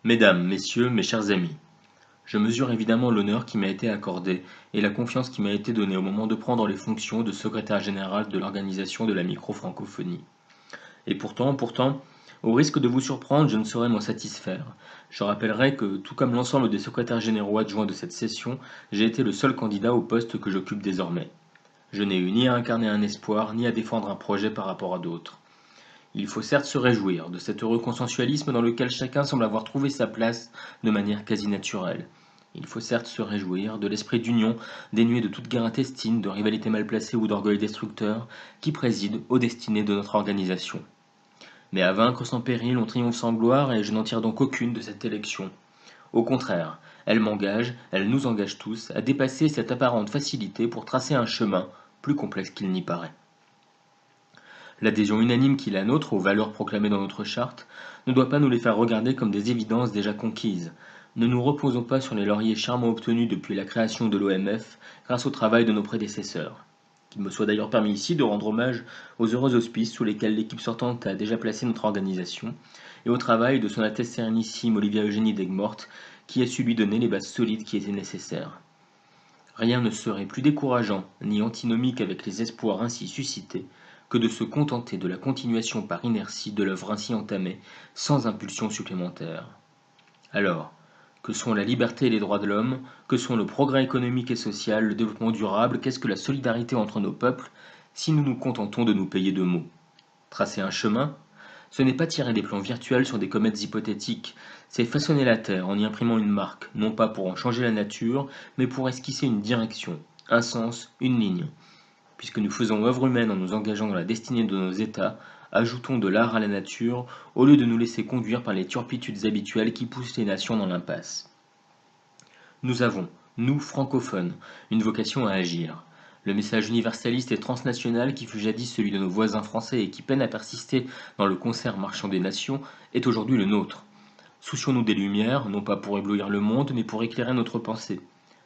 Mesdames, Messieurs, mes chers amis, je mesure évidemment l'honneur qui m'a été accordé et la confiance qui m'a été donnée au moment de prendre les fonctions de secrétaire général de l'Organisation de la micro-francophonie. Et pourtant, au risque de vous surprendre, je ne saurais m'en satisfaire. Je rappellerai que, tout comme l'ensemble des secrétaires généraux adjoints de cette session, j'ai été le seul candidat au poste que j'occupe désormais. Je n'ai eu ni à incarner un espoir, ni à défendre un projet par rapport à d'autres. Il faut certes se réjouir de cet heureux consensualisme dans lequel chacun semble avoir trouvé sa place de manière quasi naturelle. Il faut certes se réjouir de l'esprit d'union, dénué de toute guerre intestine, de rivalité mal placée ou d'orgueil destructeur, qui préside aux destinées de notre organisation. Mais à vaincre sans péril, on triomphe sans gloire, et je n'en tire donc aucune de cette élection. Au contraire, elle m'engage, elle nous engage tous, à dépasser cette apparente facilité pour tracer un chemin plus complexe qu'il n'y paraît. L'adhésion unanime qui est la nôtre aux valeurs proclamées dans notre charte ne doit pas nous les faire regarder comme des évidences déjà conquises. Ne nous reposons pas sur les lauriers charmants obtenus depuis la création de l'OMF grâce au travail de nos prédécesseurs. Qu'il me soit d'ailleurs permis ici de rendre hommage aux heureux auspices sous lesquels l'équipe sortante a déjà placé notre organisation et au travail de son Altesse Sérénissime Olivia Eugénie d'Aigues-Mortes qui a su lui donner les bases solides qui étaient nécessaires. Rien ne serait plus décourageant ni antinomique avec les espoirs ainsi suscités que de se contenter de la continuation par inertie de l'œuvre ainsi entamée, sans impulsion supplémentaire. Alors, que sont la liberté et les droits de l'homme, que sont le progrès économique et social, le développement durable, qu'est-ce que la solidarité entre nos peuples, si nous nous contentons de nous payer de mots? Tracer un chemin, ce n'est pas tirer des plans virtuels sur des comètes hypothétiques, c'est façonner la Terre en y imprimant une marque, non pas pour en changer la nature, mais pour esquisser une direction, un sens, une ligne. Puisque nous faisons œuvre humaine en nous engageant dans la destinée de nos États, ajoutons de l'art à la nature, au lieu de nous laisser conduire par les turpitudes habituelles qui poussent les nations dans l'impasse. Nous avons, nous francophones, une vocation à agir. Le message universaliste et transnational qui fut jadis celui de nos voisins français et qui peine à persister dans le concert marchand des nations est aujourd'hui le nôtre. Soucions-nous des Lumières, non pas pour éblouir le monde, mais pour éclairer notre pensée.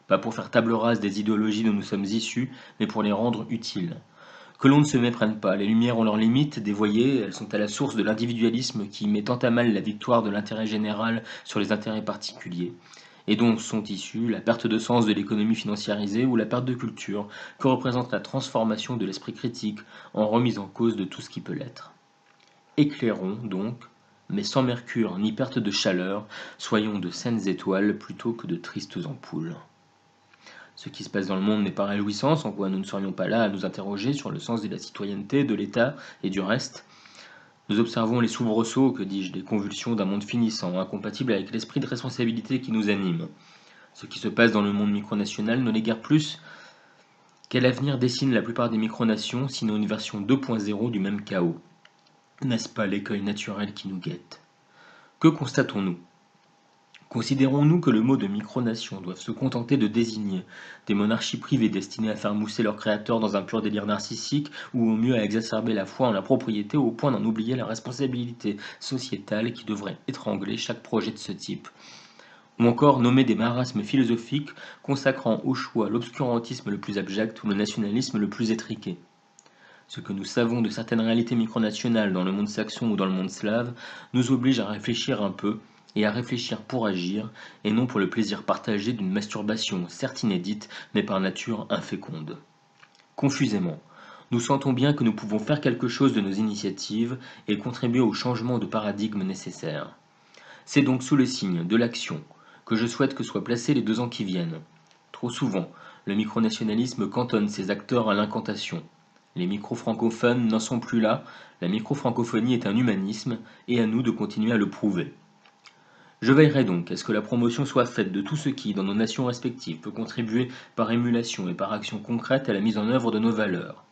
Pas pour faire table rase des idéologies dont nous sommes issus, mais pour les rendre utiles. Que l'on ne se méprenne pas, les Lumières ont leurs limites, dévoyées, elles sont à la source de l'individualisme qui met tant à mal la victoire de l'intérêt général sur les intérêts particuliers, et dont sont issues la perte de sens de l'économie financiarisée ou la perte de culture, que représente la transformation de l'esprit critique en remise en cause de tout ce qui peut l'être. Éclairons, donc, mais sans mercure ni perte de chaleur, soyons de saines étoiles plutôt que de tristes ampoules. Ce qui se passe dans le monde n'est pas réjouissant, sans quoi nous ne serions pas là à nous interroger sur le sens de la citoyenneté, de l'État et du reste. Nous observons les soubresauts, que dis-je, les convulsions d'un monde finissant, incompatible avec l'esprit de responsabilité qui nous anime. Ce qui se passe dans le monde micronational ne l'est guère plus. Quel avenir dessine la plupart des micronations, sinon une version 2.0 du même chaos? N'est-ce pas l'écueil naturel qui nous guette? Que constatons-nous? Considérons-nous que le mot de micronation doive se contenter de désigner des monarchies privées destinées à faire mousser leurs créateurs dans un pur délire narcissique ou au mieux à exacerber la foi en la propriété au point d'en oublier la responsabilité sociétale qui devrait étrangler chaque projet de ce type? Ou encore nommer des marasmes philosophiques consacrant au choix l'obscurantisme le plus abject ou le nationalisme le plus étriqué? Ce que nous savons de certaines réalités micronationales dans le monde saxon ou dans le monde slave nous oblige à réfléchir un peu et à réfléchir pour agir, et non pour le plaisir partagé d'une masturbation certes inédite, mais par nature inféconde. Confusément, nous sentons bien que nous pouvons faire quelque chose de nos initiatives et contribuer au changement de paradigme nécessaire. C'est donc sous le signe de l'action que je souhaite que soient placés les 2 ans qui viennent. Trop souvent, le micronationalisme cantonne ses acteurs à l'incantation. Les micro-francophones n'en sont plus là, la micro-francophonie est un humanisme, et à nous de continuer à le prouver. Je veillerai donc à ce que la promotion soit faite de tout ce qui, dans nos nations respectives, peut contribuer par émulation et par action concrète à la mise en œuvre de nos valeurs.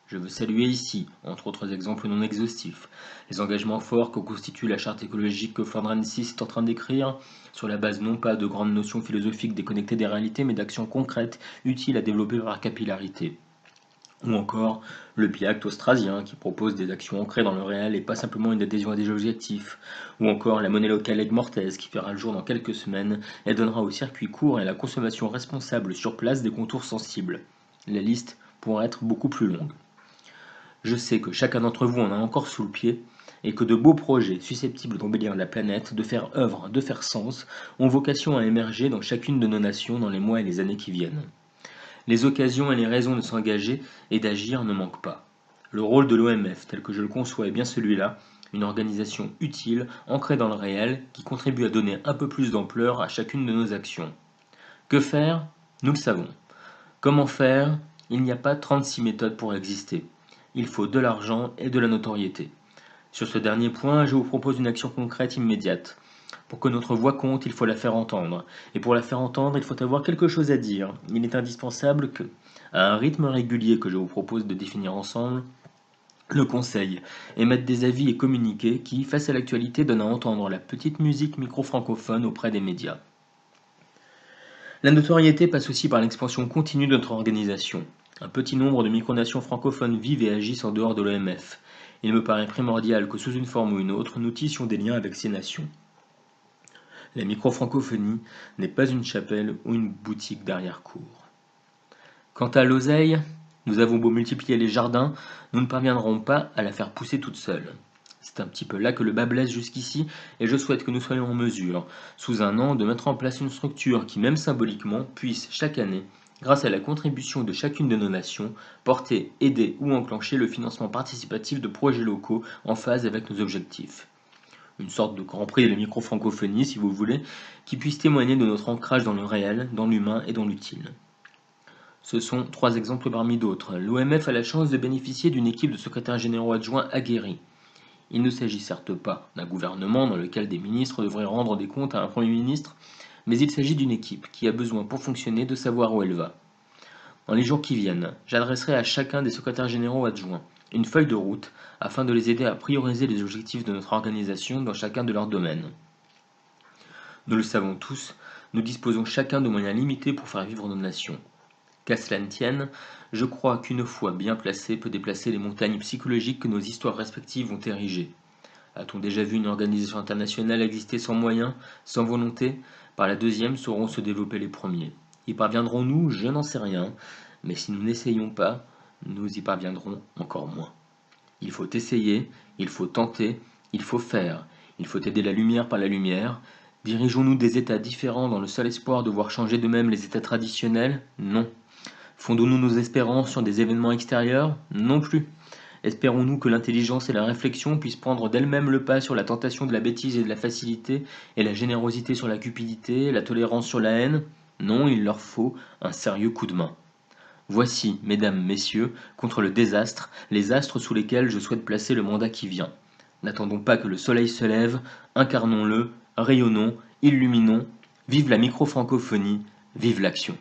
Je veux saluer ici, entre autres exemples non exhaustifs, les engagements forts que constitue la charte écologique que Flandrin 6 est en train d'écrire, sur la base non pas de grandes notions philosophiques déconnectées des réalités, mais d'actions concrètes utiles à développer par capillarité. Ou encore le Pacte austrasien qui propose des actions ancrées dans le réel et pas simplement une adhésion à des objectifs. Ou encore la monnaie locale aigues-mortaise qui fera le jour dans quelques semaines et donnera au circuit court et à la consommation responsable sur place des contours sensibles. La liste pourrait être beaucoup plus longue. Je sais que chacun d'entre vous en a encore sous le pied, et que de beaux projets susceptibles d'embellir la planète, de faire œuvre, de faire sens, ont vocation à émerger dans chacune de nos nations dans les mois et les années qui viennent. Les occasions et les raisons de s'engager et d'agir ne manquent pas. Le rôle de l'OMF, tel que je le conçois, est bien celui-là, une organisation utile, ancrée dans le réel, qui contribue à donner un peu plus d'ampleur à chacune de nos actions. Que faire? Nous le savons. Comment faire? Il n'y a pas 36 méthodes pour exister. Il faut de l'argent et de la notoriété. Sur ce dernier point, je vous propose une action concrète immédiate. Pour que notre voix compte, il faut la faire entendre. Et pour la faire entendre, il faut avoir quelque chose à dire. Il est indispensable que, à un rythme régulier que je vous propose de définir ensemble, le Conseil émette des avis et communiqués qui, face à l'actualité, donnent à entendre la petite musique micro-francophone auprès des médias. La notoriété passe aussi par l'expansion continue de notre organisation. Un petit nombre de micronations francophones vivent et agissent en dehors de l'OMF. Il me paraît primordial que sous une forme ou une autre, nous tissions des liens avec ces nations. La micro-francophonie n'est pas une chapelle ou une boutique d'arrière-cour. Quant à l'oseille, nous avons beau multiplier les jardins, nous ne parviendrons pas à la faire pousser toute seule. C'est un petit peu là que le bât blesse jusqu'ici, et je souhaite que nous soyons en mesure, sous un an, de mettre en place une structure qui, même symboliquement, puisse, chaque année, grâce à la contribution de chacune de nos nations, porter, aider ou enclencher le financement participatif de projets locaux en phase avec nos objectifs. Une sorte de grand prix de la micro-francophonie, si vous voulez, qui puisse témoigner de notre ancrage dans le réel, dans l'humain et dans l'utile. Ce sont 3 exemples parmi d'autres. L'OMF a la chance de bénéficier d'une équipe de secrétaires généraux adjoints aguerris. Il ne s'agit certes pas d'un gouvernement dans lequel des ministres devraient rendre des comptes à un Premier ministre, mais il s'agit d'une équipe qui a besoin pour fonctionner de savoir où elle va. Dans les jours qui viennent, j'adresserai à chacun des secrétaires généraux adjoints une feuille de route afin de les aider à prioriser les objectifs de notre organisation dans chacun de leurs domaines. Nous le savons tous, nous disposons chacun de moyens limités pour faire vivre nos nations. Qu'à cela ne tienne, je crois qu'une foi bien placée peut déplacer les montagnes psychologiques que nos histoires respectives ont érigées. A-t-on déjà vu une organisation internationale exister sans moyens, sans volonté? Par la deuxième sauront se développer les premiers. Y parviendrons-nous? Je n'en sais rien, mais si nous n'essayons pas, nous y parviendrons encore moins. Il faut essayer, il faut tenter, il faut faire, il faut aider la lumière par la lumière. Dirigeons-nous des États différents dans le seul espoir de voir changer d'eux-mêmes les États traditionnels? Non. Fondons-nous nos espérances sur des événements extérieurs? Non plus. Espérons-nous que l'intelligence et la réflexion puissent prendre d'elles-mêmes le pas sur la tentation de la bêtise et de la facilité, et la générosité sur la cupidité, la tolérance sur la haine? Non, il leur faut un sérieux coup de main. Voici, mesdames, messieurs, contre le désastre, les astres sous lesquels je souhaite placer le mandat qui vient. N'attendons pas que le soleil se lève, incarnons-le, rayonnons, illuminons, vive la micro-francophonie, vive l'action.